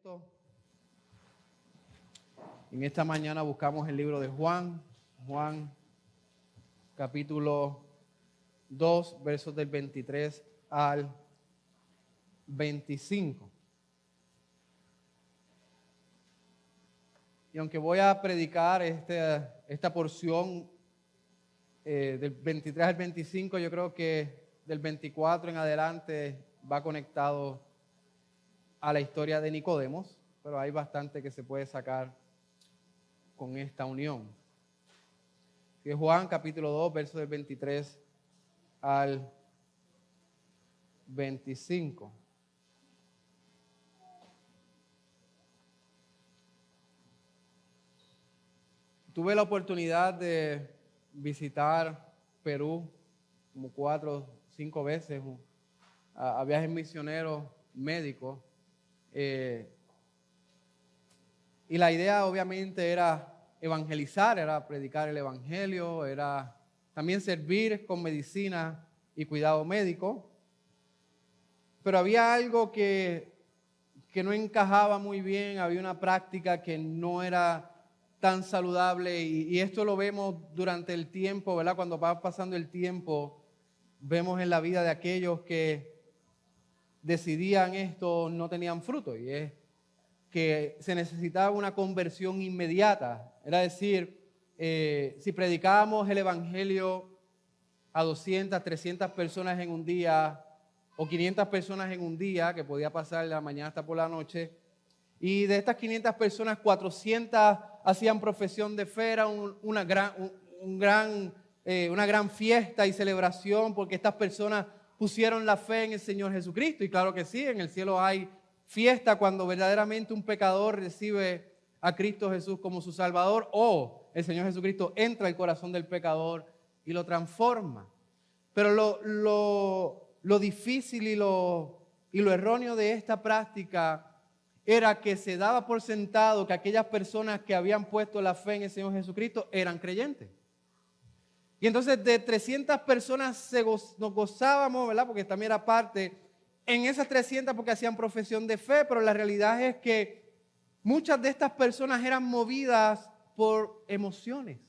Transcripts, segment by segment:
Cristo. En esta mañana buscamos el libro de Juan, capítulo 2, versos del 23 al 25. Y aunque voy a predicar esta porción del 23 al 25, yo creo que del 24 en adelante va conectado a la historia de Nicodemos, pero hay bastante que se puede sacar con esta unión. Que Juan capítulo 2, versos del 23 al 25. Tuve la oportunidad de visitar Perú como 4 o 5 veces a viajes misioneros médicos. Y la idea obviamente era evangelizar, era predicar el evangelio, era también servir con medicina y cuidado médico. Pero había algo que no encajaba muy bien, había una práctica que no era tan saludable y esto lo vemos durante el tiempo, ¿verdad? Cuando va pasando el tiempo, vemos en la vida de aquellos que decidían esto, no tenían fruto, y es que se necesitaba una conversión inmediata. Era decir, si predicábamos el evangelio a 200, 300 personas en un día, o 500 personas en un día, que podía pasar de la mañana hasta por la noche, y de estas 500 personas, 400 hacían profesión de fe, era una gran fiesta y celebración, porque estas personas pusieron la fe en el Señor Jesucristo. Y claro que sí, en el cielo hay fiesta cuando verdaderamente un pecador recibe a Cristo Jesús como su Salvador, o el Señor Jesucristo entra al corazón del pecador y lo transforma. Pero lo difícil y lo erróneo de esta práctica era que se daba por sentado que aquellas personas que habían puesto la fe en el Señor Jesucristo eran creyentes. Y entonces de 300 personas nos gozábamos, ¿verdad? Porque también era parte en esas 300 porque hacían profesión de fe, pero la realidad es que muchas de estas personas eran movidas por emociones.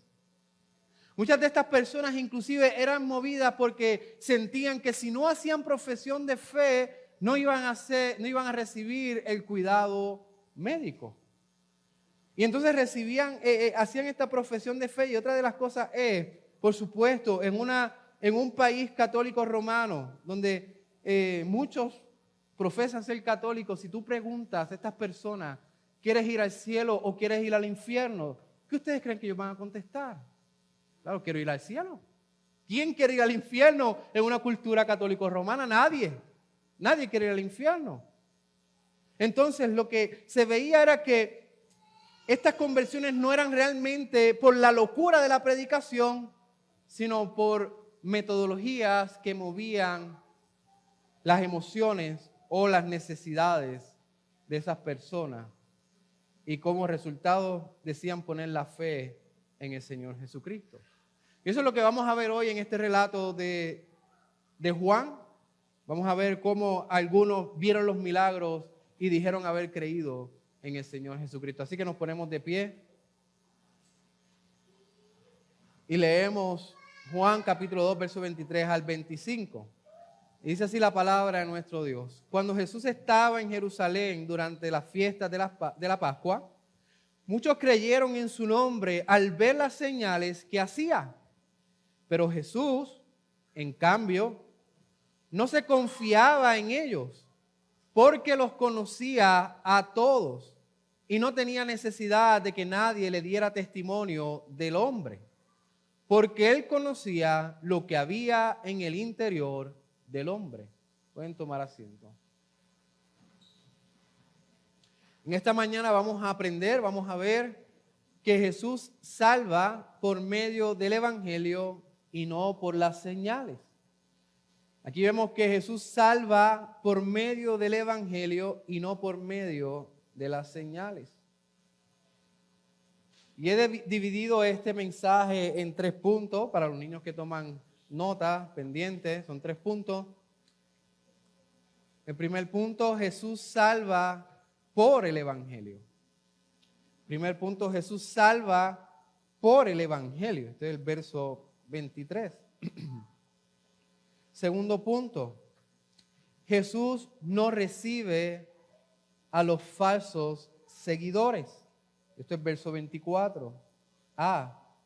Muchas de estas personas inclusive eran movidas porque sentían que si no hacían profesión de fe, no iban a recibir el cuidado médico. Y entonces hacían esta profesión de fe. Y otra de las cosas es, por supuesto, en un país católico romano, donde muchos profesan ser católicos, si tú preguntas a estas personas, ¿quieres ir al cielo o quieres ir al infierno? ¿Qué ustedes creen que ellos van a contestar? Claro, quiero ir al cielo. ¿Quién quiere ir al infierno en una cultura católico-romana? Nadie. Nadie quiere ir al infierno. Entonces, lo que se veía era que estas conversiones no eran realmente por la locura de la predicación, sino por metodologías que movían las emociones o las necesidades de esas personas. Y como resultado decían poner la fe en el Señor Jesucristo. Y eso es lo que vamos a ver hoy en este relato de Juan. Vamos a ver cómo algunos vieron los milagros y dijeron haber creído en el Señor Jesucristo. Así que nos ponemos de pie y leemos Juan capítulo 2, versos 23 al 25. Y dice así la palabra de nuestro Dios. Cuando Jesús estaba en Jerusalén durante las fiestas de la Pascua, muchos creyeron en su nombre al ver las señales que hacía. Pero Jesús, en cambio, no se confiaba en ellos, porque los conocía a todos y no tenía necesidad de que nadie le diera testimonio del hombre, porque él conocía lo que había en el interior del hombre. Pueden tomar asiento. En esta mañana vamos a aprender, vamos a ver que Jesús salva por medio del evangelio y no por las señales. Aquí vemos que Jesús salva por medio del evangelio y no por medio de las señales. Y he dividido este mensaje en 3 puntos para los niños que toman nota, pendientes, son 3 puntos. El primer punto, Jesús salva por el Evangelio. Primer punto, Jesús salva por el Evangelio. Este es el verso 23. Segundo punto, Jesús no recibe a los falsos seguidores. Esto es verso 24.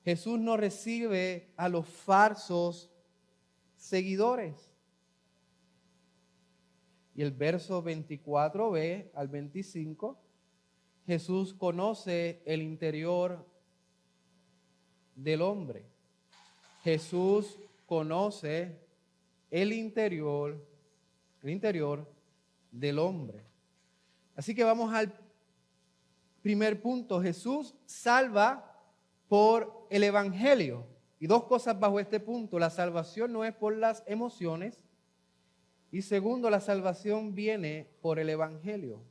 Jesús no recibe a los falsos seguidores. Y el verso 24b al 25, Jesús conoce el interior del hombre. Jesús conoce el interior del hombre. Así que vamos al primer punto. Jesús salva por el Evangelio. Y dos cosas bajo este punto. La salvación no es por las emociones. Y segundo, la salvación viene por el Evangelio.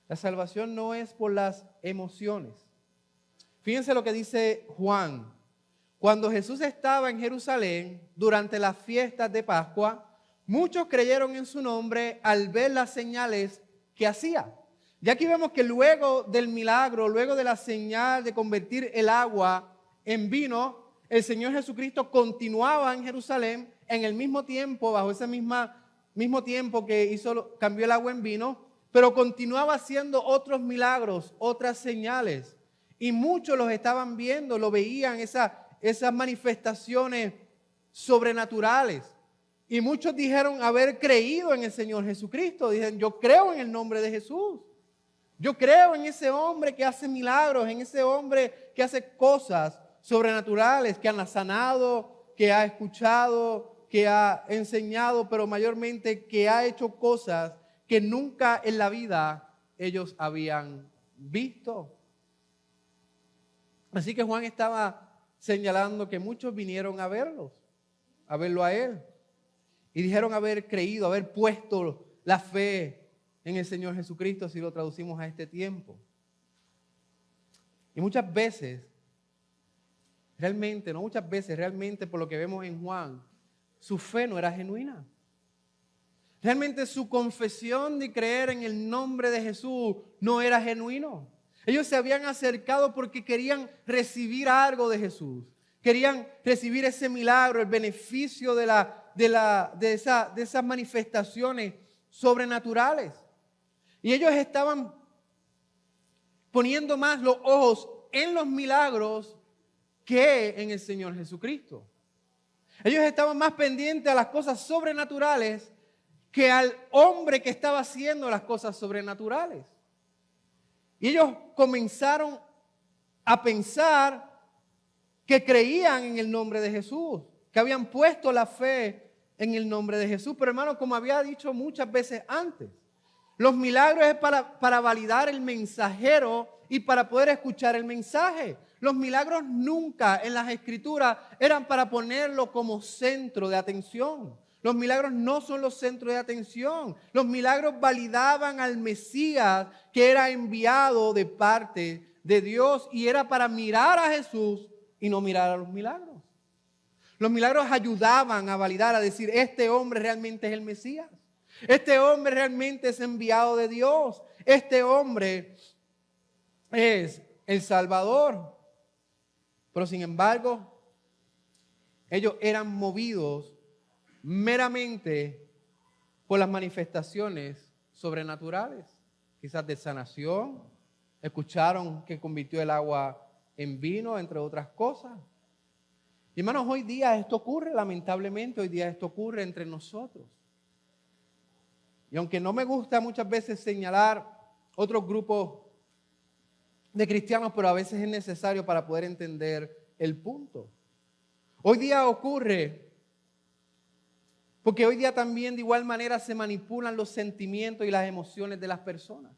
La salvación no es por las emociones. Fíjense lo que dice Juan. Cuando Jesús estaba en Jerusalén durante las fiestas de Pascua, muchos creyeron en su nombre al ver las señales que hacía. Y aquí vemos que luego del milagro, luego de la señal de convertir el agua en vino, el Señor Jesucristo continuaba en Jerusalén en el mismo tiempo, bajo ese mismo tiempo que cambió el agua en vino, pero continuaba haciendo otros milagros, otras señales. Y muchos los estaban viendo, lo veían, esas manifestaciones sobrenaturales. Y muchos dijeron haber creído en el Señor Jesucristo. Dijeron, yo creo en el nombre de Jesús. Yo creo en ese hombre que hace milagros, en ese hombre que hace cosas sobrenaturales, que ha sanado, que ha escuchado, que ha enseñado, pero mayormente que ha hecho cosas que nunca en la vida ellos habían visto. Así que Juan estaba señalando que muchos vinieron a verlo a él. Y dijeron haber creído, haber puesto la fe en el Señor Jesucristo, si lo traducimos a este tiempo. Y muchas veces, realmente por lo que vemos en Juan, su fe no era genuina. Realmente su confesión de creer en el nombre de Jesús no era genuino. Ellos se habían acercado porque querían recibir algo de Jesús. Querían recibir ese milagro, el beneficio de esas manifestaciones sobrenaturales. Y ellos estaban poniendo más los ojos en los milagros que en el Señor Jesucristo. Ellos estaban más pendientes a las cosas sobrenaturales que al hombre que estaba haciendo las cosas sobrenaturales. Y ellos comenzaron a pensar que creían en el nombre de Jesús, que habían puesto la fe en el nombre de Jesús. Pero hermano, como había dicho muchas veces antes, los milagros es para validar el mensajero y para poder escuchar el mensaje. Los milagros nunca en las Escrituras eran para ponerlo como centro de atención. Los milagros no son los centros de atención. Los milagros validaban al Mesías que era enviado de parte de Dios y era para mirar a Jesús y no mirar a los milagros. Los milagros ayudaban a validar, a decir, este hombre realmente es el Mesías. Este hombre realmente es enviado de Dios. Este hombre es el Salvador. Pero sin embargo, ellos eran movidos meramente por las manifestaciones sobrenaturales, quizás de sanación. Escucharon que convirtió el agua en vino, entre otras cosas. Y hermanos, hoy día esto ocurre, lamentablemente, hoy día esto ocurre entre nosotros. Y aunque no me gusta muchas veces señalar otros grupos de cristianos, pero a veces es necesario para poder entender el punto. Hoy día ocurre porque hoy día también de igual manera se manipulan los sentimientos y las emociones de las personas.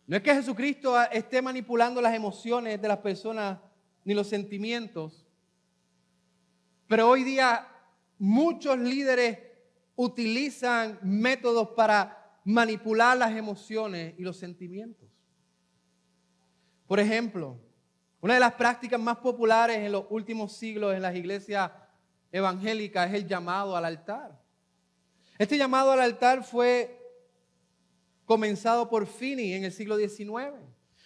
No es que Jesucristo esté manipulando las emociones de las personas ni los sentimientos, pero hoy día muchos líderes utilizan métodos para manipular las emociones y los sentimientos. Por ejemplo, una de las prácticas más populares en los últimos siglos en las iglesias evangélicas es el llamado al altar. Este llamado al altar fue comenzado por Finney en el siglo XIX.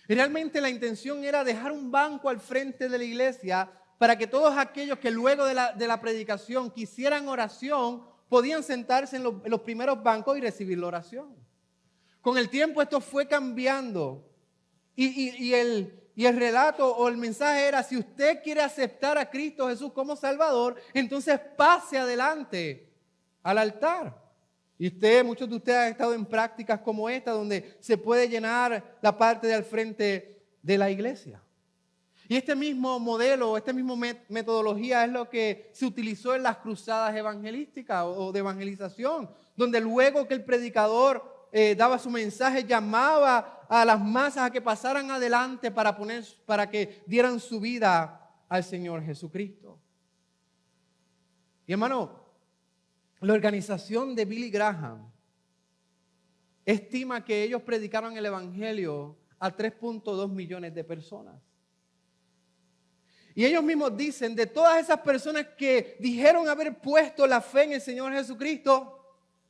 Y realmente la intención era dejar un banco al frente de la iglesia para que todos aquellos que luego de la predicación quisieran oración, podían sentarse en los primeros bancos y recibir la oración. Con el tiempo esto fue cambiando y el relato o el mensaje era: si usted quiere aceptar a Cristo Jesús como Salvador, entonces pase adelante al altar. Y muchos de ustedes han estado en prácticas como esta, donde se puede llenar la parte de al frente de la iglesia. Y este mismo modelo, esta misma metodología es lo que se utilizó en las cruzadas evangelísticas o de evangelización, donde luego que el predicador daba su mensaje, llamaba a las masas a que pasaran adelante para que dieran su vida al Señor Jesucristo. Y hermano, la organización de Billy Graham estima que ellos predicaron el evangelio a 3.2 millones de personas. Y ellos mismos dicen, de todas esas personas que dijeron haber puesto la fe en el Señor Jesucristo,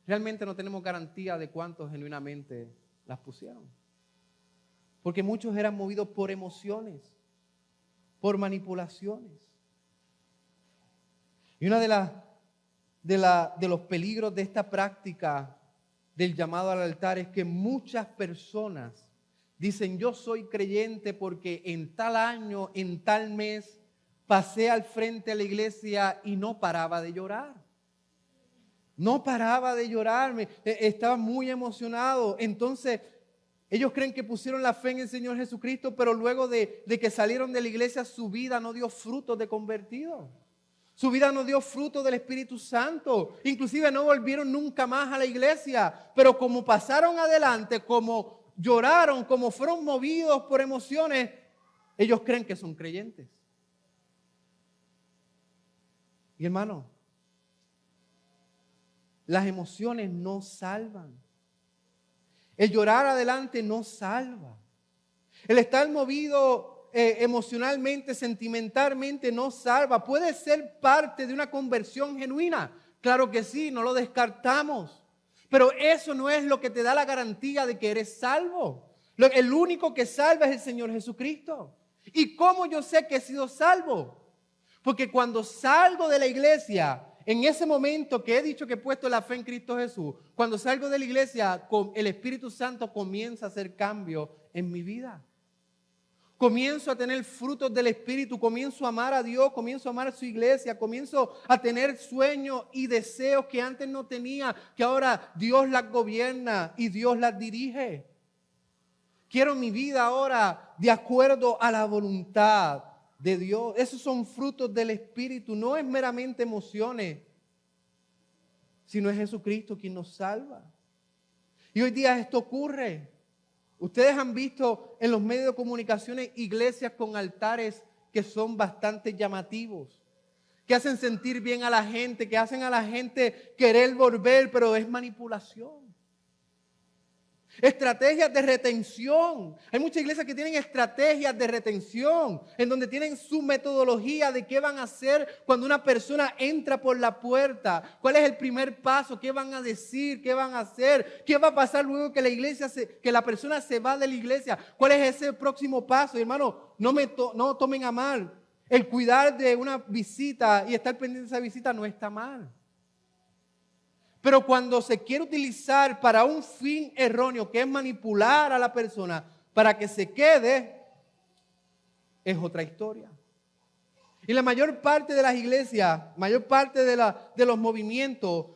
realmente no tenemos garantía de cuántos genuinamente las pusieron. Porque muchos eran movidos por emociones, por manipulaciones. Y una de los peligros de esta práctica del llamado al altar es que muchas personas dicen: yo soy creyente porque en tal año, en tal mes, pasé al frente de la iglesia y no paraba de llorar. No paraba de llorar, estaba muy emocionado. Entonces, ellos creen que pusieron la fe en el Señor Jesucristo, pero luego de que salieron de la iglesia, su vida no dio frutos de convertido. Su vida no dio fruto del Espíritu Santo. Inclusive no volvieron nunca más a la iglesia. Pero como pasaron adelante, como lloraron, como fueron movidos por emociones, ellos creen que son creyentes. Y hermano, las emociones no salvan. El llorar adelante no salva. El estar movido emocionalmente, sentimentalmente no salva. Puede ser parte de una conversión genuina. Claro que sí, no lo descartamos. Pero eso no es lo que te da la garantía de que eres salvo. El único que salva es el Señor Jesucristo. ¿Y cómo yo sé que he sido salvo? Porque cuando salgo de la iglesia, en ese momento que he dicho que he puesto la fe en Cristo Jesús, cuando salgo de la iglesia, el Espíritu Santo comienza a hacer cambio en mi vida. Comienzo a tener frutos del Espíritu, comienzo a amar a Dios, comienzo a amar a su iglesia, comienzo a tener sueños y deseos que antes no tenía, que ahora Dios las gobierna y Dios las dirige. Quiero mi vida ahora de acuerdo a la voluntad de Dios. Esos son frutos del Espíritu, no es meramente emociones, sino es Jesucristo quien nos salva. Y hoy día esto ocurre. Ustedes han visto en los medios de comunicaciones iglesias con altares que son bastante llamativos, que hacen sentir bien a la gente, que hacen a la gente querer volver, pero es manipulación. Estrategias de retención. Hay muchas iglesias que tienen estrategias de retención, en donde tienen su metodología de qué van a hacer cuando una persona entra por la puerta. ¿Cuál es el primer paso? ¿Qué van a decir? ¿Qué van a hacer? ¿Qué va a pasar luego que la persona se va de la iglesia? ¿Cuál es ese próximo paso? Y hermano, no tomen a mal. El cuidar de una visita y estar pendiente de esa visita no está mal. Pero cuando se quiere utilizar para un fin erróneo, que es manipular a la persona para que se quede, es otra historia. Y la mayor parte de las iglesias, mayor parte de los movimientos,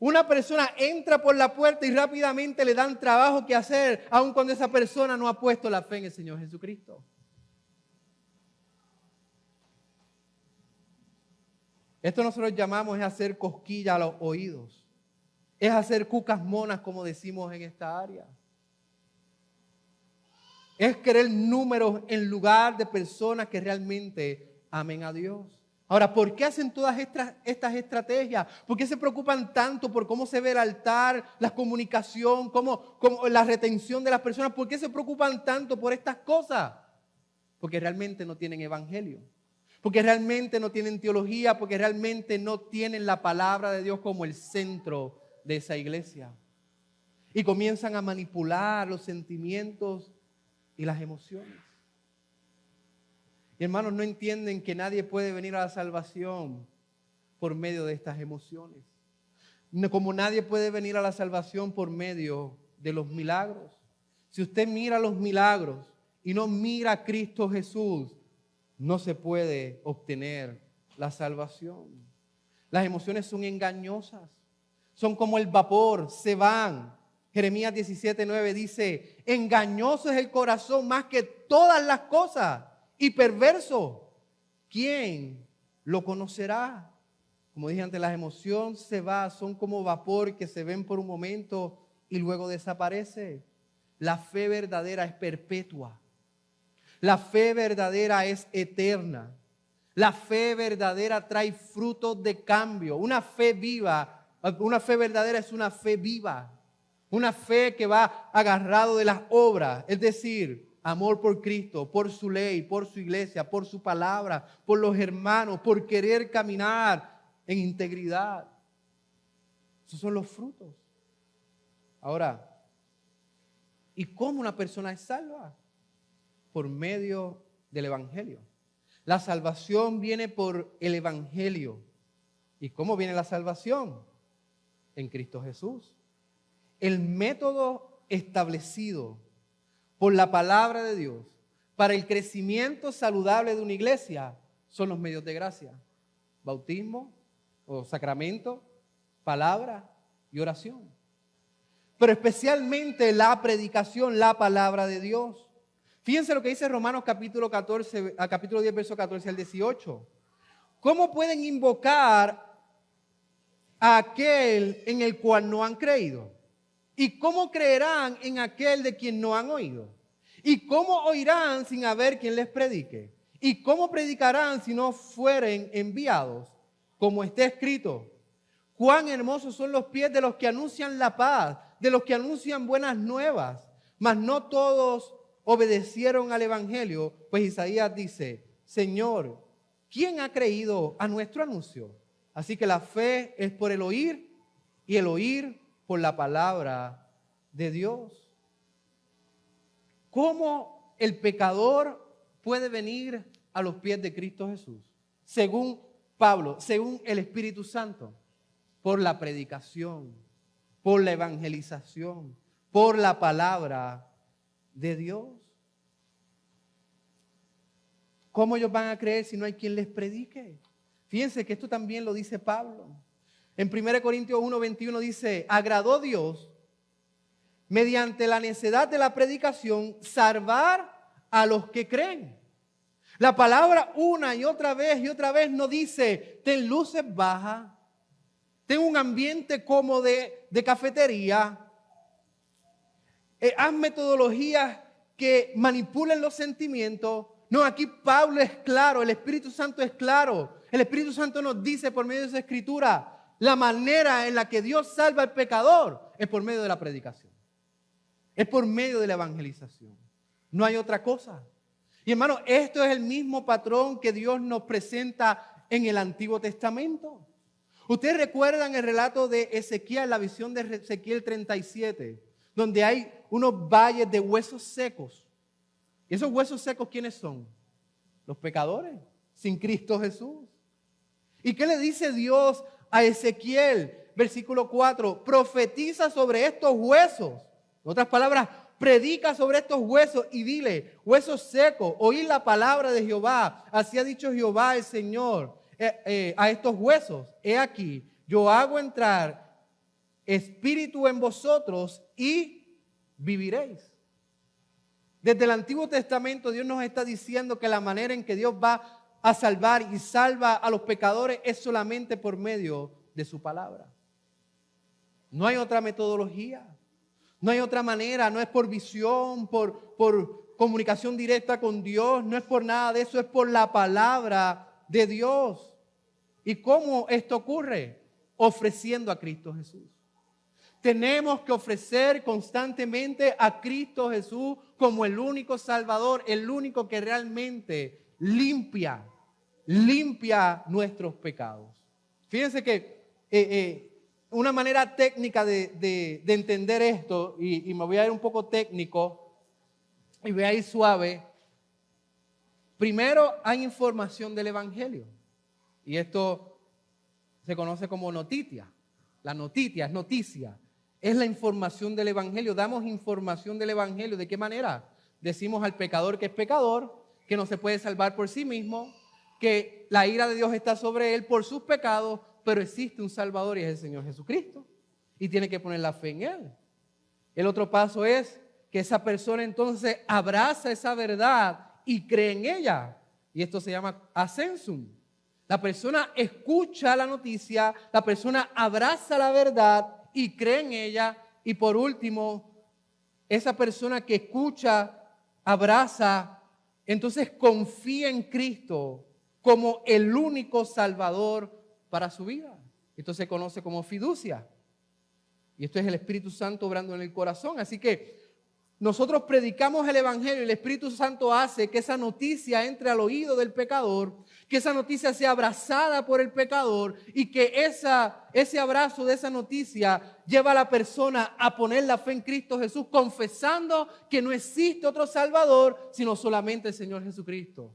una persona entra por la puerta y rápidamente le dan trabajo que hacer, aun cuando esa persona no ha puesto la fe en el Señor Jesucristo. Esto nosotros llamamos es hacer cosquilla a los oídos. Es hacer cucas monas, como decimos en esta área. Es querer números en lugar de personas que realmente amen a Dios. Ahora, ¿por qué hacen todas estas estrategias? ¿Por qué se preocupan tanto por cómo se ve el altar, la comunicación, cómo la retención de las personas? ¿Por qué se preocupan tanto por estas cosas? Porque realmente no tienen evangelio. Porque realmente no tienen teología, porque realmente no tienen la palabra de Dios como el centro de esa iglesia. y comienzan a manipular los sentimientos y las emociones. Y hermanos, no entienden que nadie puede venir a la salvación por medio de estas emociones. Como nadie puede venir a la salvación por medio de los milagros. Si usted mira los milagros y no mira a Cristo Jesús, no se puede obtener la salvación. Las emociones son engañosas, son como el vapor, se van. Jeremías 17:9 dice, engañoso es el corazón más que todas las cosas y perverso. ¿Quién lo conocerá? Como dije antes, las emociones se van, son como vapor que se ven por un momento y luego desaparece. La fe verdadera es perpetua. La fe verdadera es eterna. La fe verdadera trae frutos de cambio. Una fe viva, una fe verdadera es una fe viva. Una fe que va agarrado de las obras, es decir, amor por Cristo, por su ley, por su iglesia, por su palabra, por los hermanos, por querer caminar en integridad. Esos son los frutos. Ahora, ¿y cómo una persona es salva? Por medio del Evangelio. La salvación viene por el Evangelio. ¿Y cómo viene la salvación? En Cristo Jesús. El método establecido por la palabra de Dios para el crecimiento saludable de una iglesia son los medios de gracia. Bautismo o sacramento, palabra y oración. Pero especialmente la predicación, la palabra de Dios. Fíjense lo que dice Romanos capítulo 10, verso 14 al 18. ¿Cómo pueden invocar a aquel en el cual no han creído? ¿Y cómo creerán en aquel de quien no han oído? ¿Y cómo oirán sin haber quien les predique? ¿Y cómo predicarán si no fueren enviados? Como está escrito, cuán hermosos son los pies de los que anuncian la paz, de los que anuncian buenas nuevas. Mas no todos obedecieron al evangelio, pues Isaías dice, Señor, ¿quién ha creído a nuestro anuncio? Así que la fe es por el oír y el oír por la palabra de Dios. ¿Cómo el pecador puede venir a los pies de Cristo Jesús? Según Pablo, según el Espíritu Santo, por la predicación, por la evangelización, por la palabra de Dios. ¿Cómo ellos van a creer si no hay quien les predique? Fíjense que esto también lo dice Pablo. En 1 Corintios 1:21 dice, agradó Dios mediante la necedad de la predicación salvar a los que creen. La palabra una y otra vez no dice, ten luces bajas, ten un ambiente como de cafetería, haz metodologías que manipulen los sentimientos. No, aquí Pablo es claro, el Espíritu Santo es claro. El Espíritu Santo nos dice por medio de esa escritura, la manera en la que Dios salva al pecador es por medio de la predicación. Es por medio de la evangelización. No hay otra cosa. Y hermano, esto es el mismo patrón que Dios nos presenta en el Antiguo Testamento. Ustedes recuerdan el relato de Ezequiel, la visión de Ezequiel 37, donde hay unos valles de huesos secos. ¿Y esos huesos secos quiénes son? Los pecadores, sin Cristo Jesús. ¿Y qué le dice Dios a Ezequiel? Versículo 4, profetiza sobre estos huesos. En otras palabras, predica sobre estos huesos y dile, huesos secos, oíd la palabra de Jehová. Así ha dicho Jehová el Señor a estos huesos. He aquí, yo hago entrar espíritu en vosotros y viviréis. Desde el Antiguo Testamento Dios nos está diciendo que la manera en que Dios va a salvar y salva a los pecadores es solamente por medio de su palabra. No hay otra metodología, no hay otra manera, no es por visión, por comunicación directa con Dios, no es por nada de eso, es por la palabra de Dios. ¿Y cómo esto ocurre? Ofreciendo a Cristo Jesús. Tenemos que ofrecer constantemente a Cristo Jesús como el único Salvador, el único que realmente limpia nuestros pecados. Fíjense que una manera técnica de entender esto, y me voy a ir un poco técnico y voy a ir suave. Primero hay información del Evangelio, y esto se conoce como noticia. La noticia es noticia, es la información del Evangelio. Damos información del Evangelio. ¿De qué manera? Decimos al pecador que es pecador, que no se puede salvar por sí mismo, que la ira de Dios está sobre él por sus pecados, pero existe un Salvador y es el Señor Jesucristo, y tiene que poner la fe en Él. El otro paso es que esa persona entonces abraza esa verdad y cree en ella, y esto se llama ascensum. La persona escucha la noticia, la persona abraza la verdad y cree en ella, y por último, esa persona que escucha, abraza, entonces confía en Cristo como el único Salvador para su vida. Esto se conoce como fiducia. Y esto es el Espíritu Santo obrando en el corazón. Así que nosotros predicamos el Evangelio y el Espíritu Santo hace que esa noticia entre al oído del pecador, que esa noticia sea abrazada por el pecador y que ese abrazo de esa noticia lleva a la persona a poner la fe en Cristo Jesús, confesando que no existe otro Salvador sino solamente el Señor Jesucristo.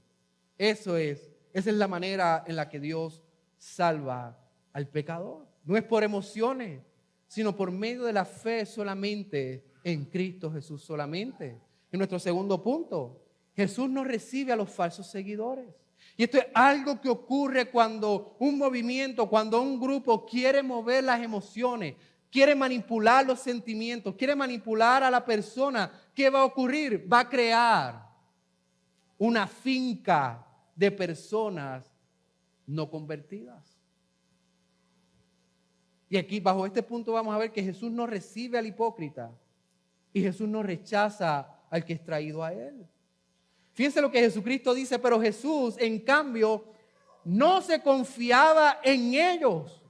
Esa es la manera en la que Dios salva al pecador. No es por emociones, sino por medio de la fe solamente en Cristo Jesús solamente. En nuestro segundo punto, Jesús no recibe a los falsos seguidores. Y esto es algo que ocurre cuando un movimiento, cuando un grupo quiere mover las emociones, quiere manipular los sentimientos, quiere manipular a la persona. ¿Qué va a ocurrir? Va a crear una finca de personas no convertidas. Y aquí, bajo este punto, vamos a ver que Jesús no recibe al hipócrita y Jesús no rechaza al que es traído a Él. Fíjense lo que Jesucristo dice, pero Jesús, en cambio, no se confiaba en ellos.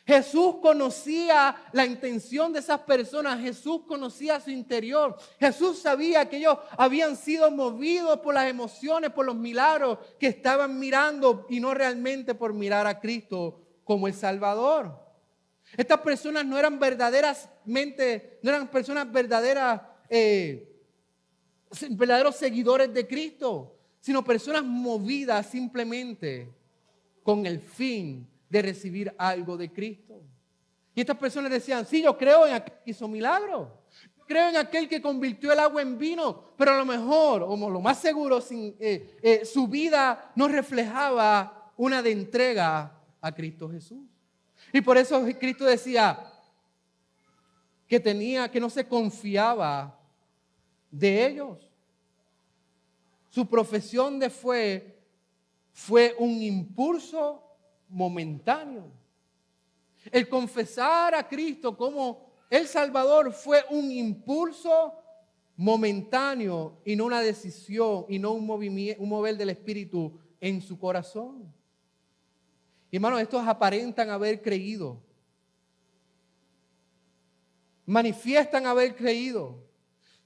Jesús conocía la intención de esas personas. Jesús conocía su interior. Jesús sabía que ellos habían sido movidos por las emociones, por los milagros que estaban mirando y no realmente por mirar a Cristo como el Salvador. Estas personas no eran verdaderamente, no eran personas verdaderos seguidores de Cristo, sino personas movidas simplemente con el fin de recibir algo de Cristo. Y estas personas decían, sí, yo creo en aquel que hizo milagros, yo creo en aquel que convirtió el agua en vino, pero a lo mejor, o lo más seguro, su vida no reflejaba una de entrega a Cristo Jesús. Y por eso Cristo decía que no se confiaba de ellos. Su profesión de fe fue un impulso momentáneo. El confesar a Cristo como el Salvador fue un impulso momentáneo y no una decisión y no un mover del Espíritu en su corazón. Hermanos, estos aparentan haber creído. Manifiestan haber creído.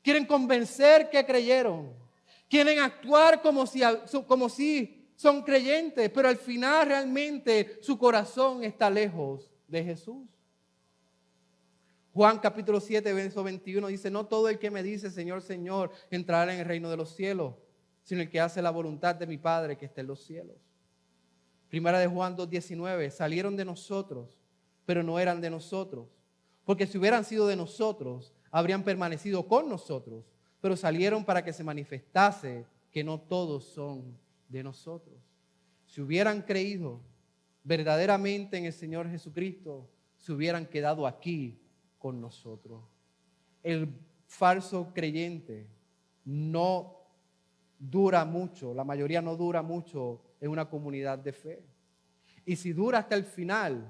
Quieren convencer que creyeron. Quieren actuar como si son creyentes, pero al final realmente su corazón está lejos de Jesús. Juan capítulo 7, verso 21 dice, no todo el que me dice Señor, Señor, entrará en el reino de los cielos, sino el que hace la voluntad de mi Padre que está en los cielos. Primera de Juan 2:19, salieron de nosotros, pero no eran de nosotros. Porque si hubieran sido de nosotros, habrían permanecido con nosotros, pero salieron para que se manifestase que no todos son de nosotros. Si hubieran creído verdaderamente en el Señor Jesucristo, se hubieran quedado aquí con nosotros. El falso creyente no dura mucho, la mayoría no dura mucho en una comunidad de fe. Y si dura hasta el final,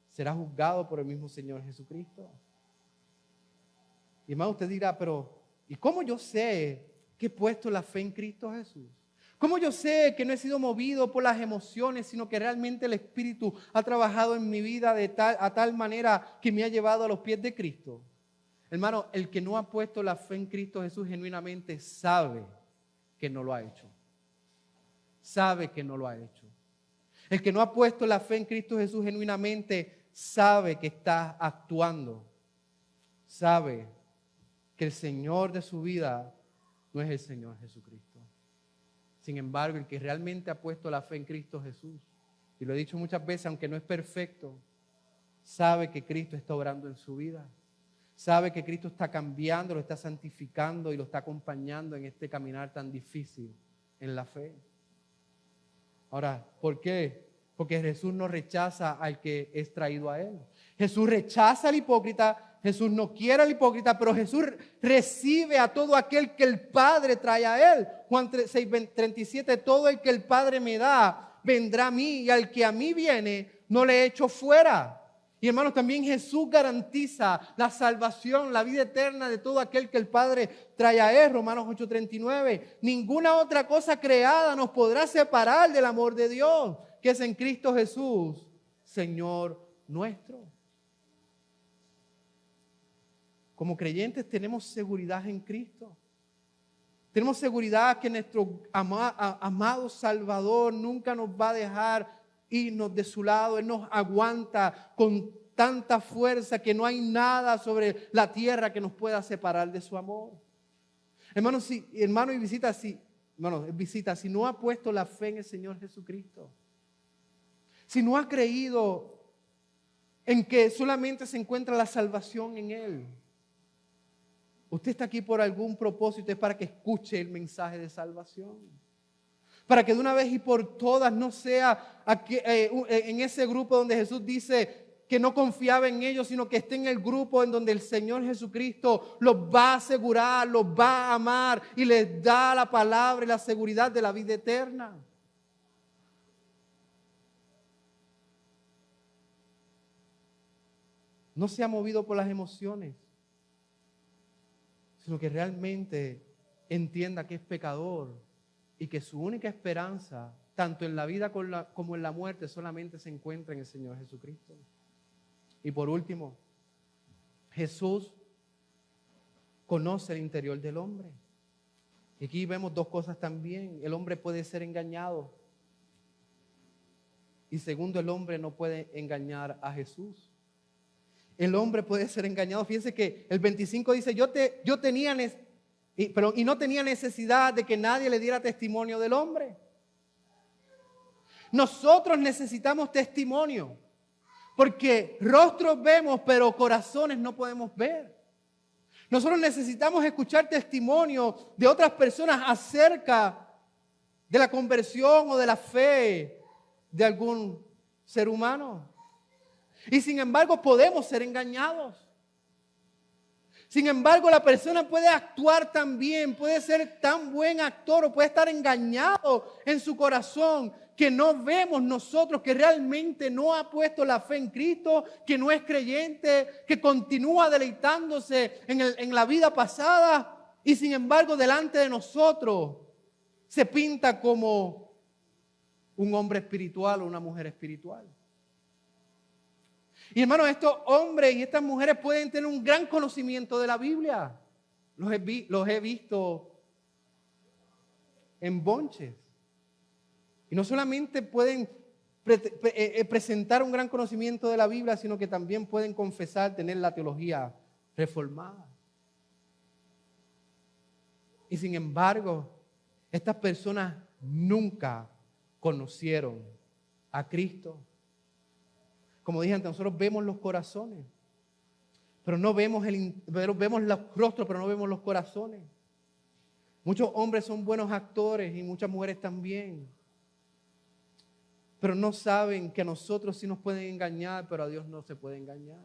será juzgado por el mismo Señor Jesucristo. Y hermano, usted dirá, pero ¿y cómo yo sé que he puesto la fe en Cristo Jesús? ¿Cómo yo sé que no he sido movido por las emociones, sino que realmente el Espíritu ha trabajado en mi vida a tal manera que me ha llevado a los pies de Cristo? Hermano, el que no ha puesto la fe en Cristo Jesús genuinamente sabe que no lo ha hecho. Sabe que no lo ha hecho. El que no ha puesto la fe en Cristo Jesús genuinamente sabe que está actuando, sabe que el Señor de su vida no es el Señor Jesucristo. Sin embargo, el que realmente ha puesto la fe en Cristo Jesús, y lo he dicho muchas veces, aunque no es perfecto, sabe que Cristo está obrando en su vida. Sabe que Cristo está cambiando, lo está santificando y lo está acompañando en este caminar tan difícil en la fe. Ahora, ¿por qué? Porque Jesús no rechaza al que es traído a Él. Jesús rechaza al hipócrita, Jesús no quiere al hipócrita, pero Jesús recibe a todo aquel que el Padre trae a Él. Juan 6:37, todo el que el Padre me da, vendrá a mí, y al que a mí viene, no le echo fuera. Y hermanos, también Jesús garantiza la salvación, la vida eterna de todo aquel que el Padre trae a Él. Romanos 8:39. Ninguna otra cosa creada nos podrá separar del amor de Dios, que es en Cristo Jesús, Señor nuestro. Como creyentes tenemos seguridad en Cristo. Tenemos seguridad que nuestro amado Salvador nunca nos va a dejar irnos de su lado. Él nos aguanta con tanta fuerza que no hay nada sobre la tierra que nos pueda separar de su amor. Hermano, si no ha puesto la fe en el Señor Jesucristo, si no ha creído en que solamente se encuentra la salvación en Él, usted está aquí por algún propósito, es para que escuche el mensaje de salvación. Para que de una vez y por todas no sea en ese grupo donde Jesús dice que no confiaba en ellos, sino que esté en el grupo en donde el Señor Jesucristo los va a asegurar, los va a amar y les da la palabra y la seguridad de la vida eterna. No sea movido por las emociones, sino que realmente entienda que es pecador y que su única esperanza, tanto en la vida como en la muerte, solamente se encuentra en el Señor Jesucristo. Y por último, Jesús conoce el interior del hombre. Y aquí vemos dos cosas también. El hombre puede ser engañado. Y segundo, el hombre no puede engañar a Jesús. El hombre puede ser engañado. Fíjense que el 25 dice, y no tenía necesidad de que nadie le diera testimonio del hombre. Nosotros necesitamos testimonio, porque rostros vemos, pero corazones no podemos ver. Nosotros necesitamos escuchar testimonio de otras personas acerca de la conversión o de la fe de algún ser humano. Y sin embargo podemos ser engañados. Sin embargo, la persona puede actuar tan bien, puede ser tan buen actor o puede estar engañado en su corazón que no vemos nosotros que realmente no ha puesto la fe en Cristo, que no es creyente, que continúa deleitándose en la vida pasada y sin embargo delante de nosotros se pinta como un hombre espiritual o una mujer espiritual. Y hermanos, estos hombres y estas mujeres pueden tener un gran conocimiento de la Biblia. Los he visto en bonches. Y no solamente pueden presentar un gran conocimiento de la Biblia, sino que también pueden confesar tener la teología reformada. Y sin embargo, estas personas nunca conocieron a Cristo. Como dije antes, nosotros vemos los corazones, pero no vemos vemos los rostros, pero no vemos los corazones. Muchos hombres son buenos actores y muchas mujeres también, pero no saben que a nosotros sí nos pueden engañar, pero a Dios no se puede engañar.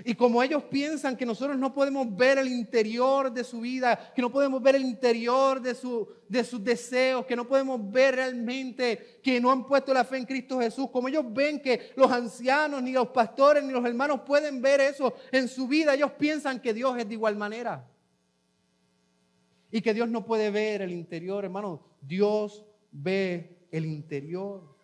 Y como ellos piensan que nosotros no podemos ver el interior de su vida, que no podemos ver el interior de sus deseos, que no podemos ver realmente que no han puesto la fe en Cristo Jesús, como ellos ven que los ancianos, ni los pastores, ni los hermanos pueden ver eso en su vida, ellos piensan que Dios es de igual manera. Y que Dios no puede ver el interior, hermano. Dios ve el interior.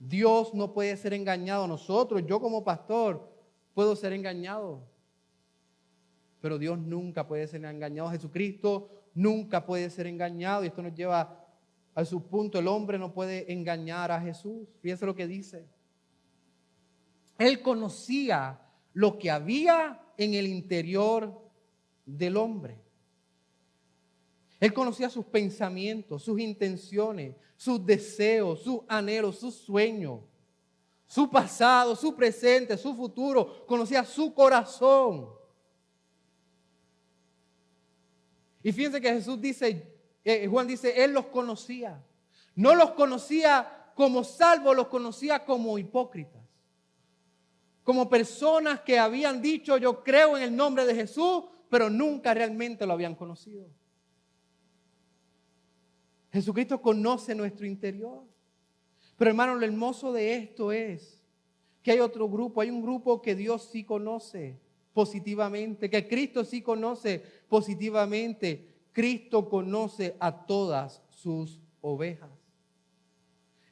Dios no puede ser engañado. Nosotros, yo como pastor, puedo ser engañado. Pero Dios nunca puede ser engañado. Jesucristo nunca puede ser engañado. Y esto nos lleva a su punto. El hombre no puede engañar a Jesús. Fíjense lo que dice. Él conocía lo que había en el interior del hombre. Él conocía sus pensamientos, sus intenciones, sus deseos, sus anhelos, sus sueños, su pasado, su presente, su futuro. Conocía su corazón. Y fíjense que Jesús dice, Juan dice, Él los conocía. No los conocía como salvos, los conocía como hipócritas. Como personas que habían dicho, yo creo en el nombre de Jesús, pero nunca realmente lo habían conocido. Jesucristo conoce nuestro interior. Pero hermano, lo hermoso de esto es que hay otro grupo, hay un grupo que Dios sí conoce positivamente, que Cristo sí conoce positivamente. Cristo conoce a todas sus ovejas.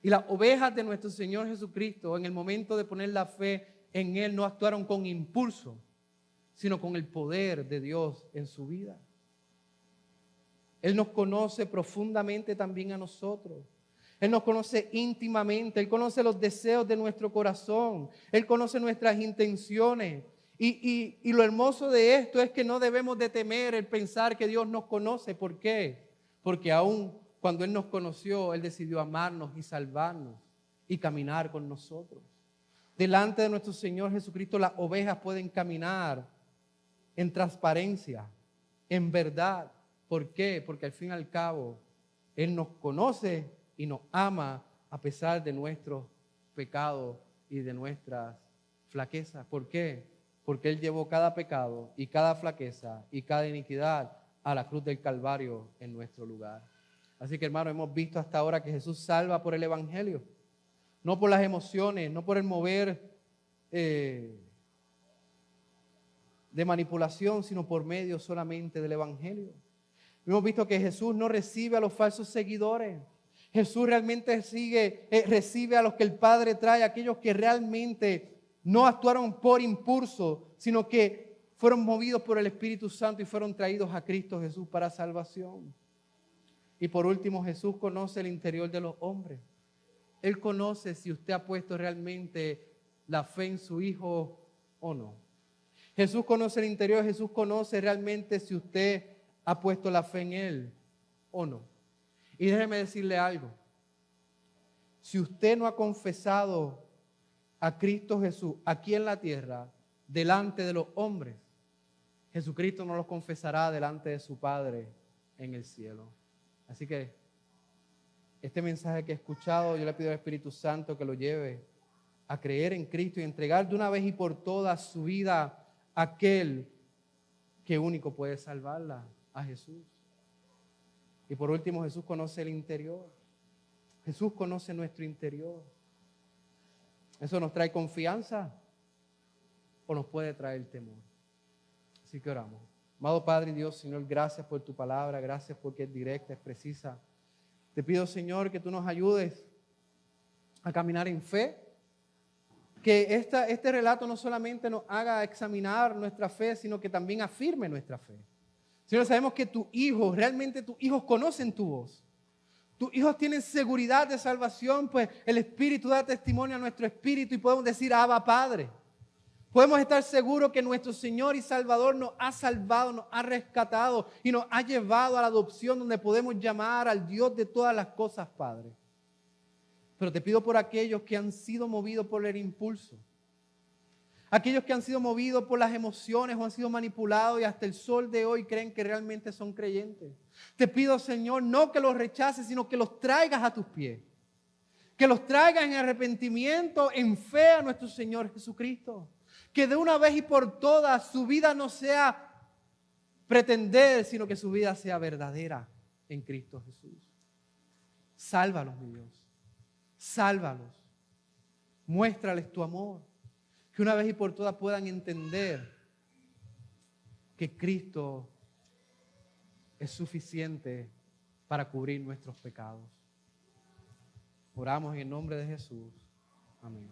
Y las ovejas de nuestro Señor Jesucristo, en el momento de poner la fe en Él, no actuaron con impulso, sino con el poder de Dios en su vida. Él nos conoce profundamente también a nosotros. Él nos conoce íntimamente. Él conoce los deseos de nuestro corazón. Él conoce nuestras intenciones. Y lo hermoso de esto es que no debemos de temer el pensar que Dios nos conoce. ¿Por qué? Porque aún cuando Él nos conoció, Él decidió amarnos y salvarnos y caminar con nosotros. Delante de nuestro Señor Jesucristo, las ovejas pueden caminar en transparencia, en verdad. ¿Por qué? Porque al fin y al cabo, Él nos conoce y nos ama a pesar de nuestros pecados y de nuestras flaquezas. ¿Por qué? Porque Él llevó cada pecado y cada flaqueza y cada iniquidad a la cruz del Calvario en nuestro lugar. Así que, hermano, hemos visto hasta ahora que Jesús salva por el Evangelio. No por las emociones, no por el mover de manipulación, sino por medio solamente del Evangelio. Hemos visto que Jesús no recibe a los falsos seguidores. Jesús realmente recibe a los que el Padre trae, aquellos que realmente no actuaron por impulso, sino que fueron movidos por el Espíritu Santo y fueron traídos a Cristo Jesús para salvación. Y por último, Jesús conoce el interior de los hombres. Él conoce si usted ha puesto realmente la fe en su Hijo o no. Jesús conoce el interior, Jesús conoce realmente si usted ha puesto la fe en Él o no. Y déjeme decirle algo. Si usted no ha confesado a Cristo Jesús aquí en la tierra, delante de los hombres, Jesucristo no los confesará delante de su Padre en el cielo. Así que este mensaje que he escuchado, yo le pido al Espíritu Santo que lo lleve a creer en Cristo y entregar de una vez y por todas su vida a aquel que único puede salvarla, a Jesús. Y por último, Jesús conoce el interior. Jesús conoce nuestro interior. ¿Eso nos trae confianza o nos puede traer temor? Así que oramos. Amado Padre y Dios, Señor, gracias por tu palabra, gracias porque es directa, es precisa. Te pido, Señor, que tú nos ayudes a caminar en fe, que este relato no solamente nos haga examinar nuestra fe, sino que también afirme nuestra fe. Señor, sabemos que realmente tus hijos conocen tu voz. Tus hijos tienen seguridad de salvación, pues el Espíritu da testimonio a nuestro espíritu y podemos decir, Abba, Padre. Podemos estar seguros que nuestro Señor y Salvador nos ha salvado, nos ha rescatado y nos ha llevado a la adopción donde podemos llamar al Dios de todas las cosas, Padre. Pero te pido por aquellos que han sido movidos por el impulso, aquellos que han sido movidos por las emociones o han sido manipulados y hasta el sol de hoy creen que realmente son creyentes. Te pido, Señor, no que los rechaces, sino que los traigas a tus pies. Que los traigas en arrepentimiento, en fe a nuestro Señor Jesucristo. Que de una vez y por todas su vida no sea pretender, sino que su vida sea verdadera en Cristo Jesús. Sálvalos, mi Dios. Sálvalos. Muéstrales tu amor. Que una vez y por todas puedan entender que Cristo es suficiente para cubrir nuestros pecados. Oramos en el nombre de Jesús. Amén.